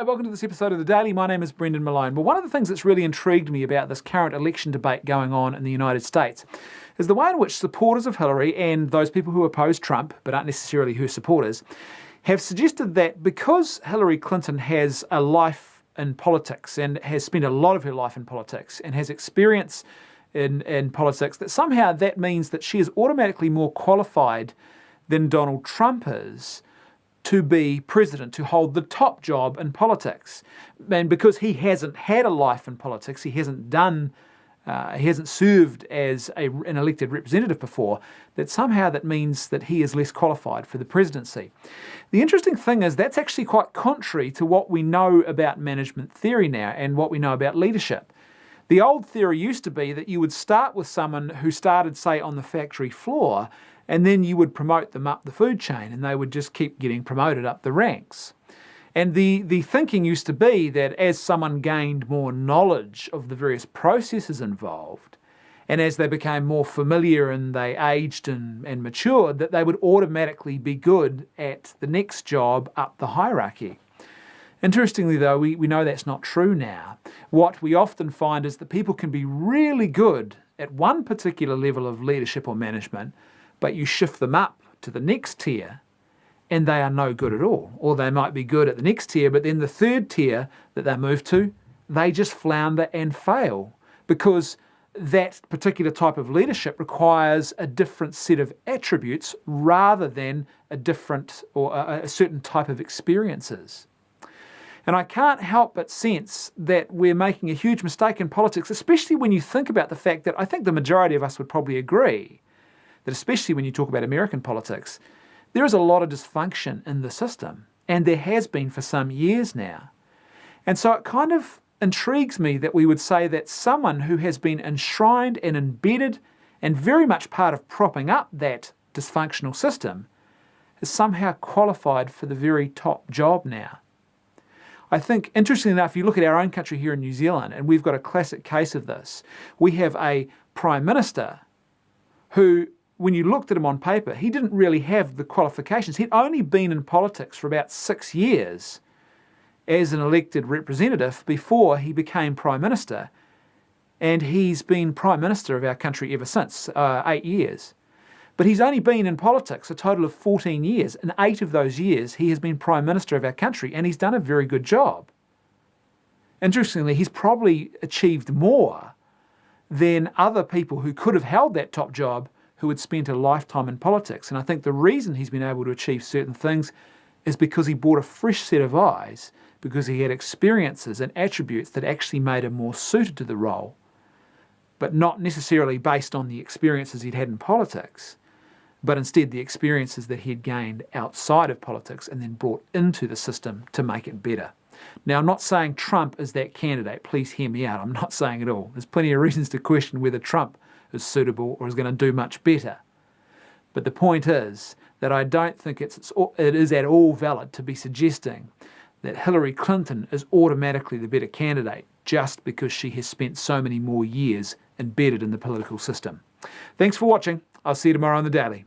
Hi, welcome to this episode of The Daily. My name is Brendan Malone. Well, one of the things that's really intrigued me about this current election debate going on in the United States is the way in which supporters of Hillary and those people who oppose Trump, but aren't necessarily her supporters, have suggested that because Hillary Clinton has a life in politics and has spent a lot of her life in politics and has experience in politics, that somehow that means that she is automatically more qualified than Donald Trump is to be president, to hold the top job in politics. And because he hasn't had a life in politics, he hasn't served as an elected representative before, that somehow that means that he is less qualified for the presidency. The interesting thing is that's actually quite contrary to what we know about management theory now and what we know about leadership. The old theory used to be that you would start with someone who started, say, on the factory floor, and then you would promote them up the food chain and they would just keep getting promoted up the ranks. And the thinking used to be that as someone gained more knowledge of the various processes involved, and as they became more familiar and they aged and matured, that they would automatically be good at the next job up the hierarchy. Interestingly, though, we know that's not true now. What we often find is that people can be really good at one particular level of leadership or management, but you shift them up to the next tier and they are no good at all. Or they might be good at the next tier, but then the third tier that they move to, they just flounder and fail because that particular type of leadership requires a different set of attributes rather than a different or a certain type of experiences. And I can't help but sense that we're making a huge mistake in politics, especially when you think about the fact that I think the majority of us would probably agree that especially when you talk about American politics, there is a lot of dysfunction in the system, and there has been for some years now. And so it kind of intrigues me that we would say that someone who has been enshrined and embedded and very much part of propping up that dysfunctional system is somehow qualified for the very top job now. I think, interestingly enough, you look at our own country here in New Zealand, and we've got a classic case of this. We have a Prime Minister who, when you looked at him on paper, he didn't really have the qualifications. He'd only been in politics for about 6 years as an elected representative before he became Prime Minister. And he's been Prime Minister of our country ever since, 8 years. But he's only been in politics a total of 14 years. In 8 of those years, he has been Prime Minister of our country, and he's done a very good job. Interestingly, he's probably achieved more than other people who could have held that top job who had spent a lifetime in politics. And I think the reason he's been able to achieve certain things is because he brought a fresh set of eyes, because he had experiences and attributes that actually made him more suited to the role, but not necessarily based on the experiences he'd had in politics, but instead the experiences that he'd gained outside of politics and then brought into the system to make it better. Now, I'm not saying Trump is that candidate. Please hear me out. I'm not saying at all. There's plenty of reasons to question whether Trump is suitable or is going to do much better. But the point is that I don't think it is at all valid to be suggesting that Hillary Clinton is automatically the better candidate just because she has spent so many more years embedded in the political system. Thanks for watching. I'll see you tomorrow on The Daily.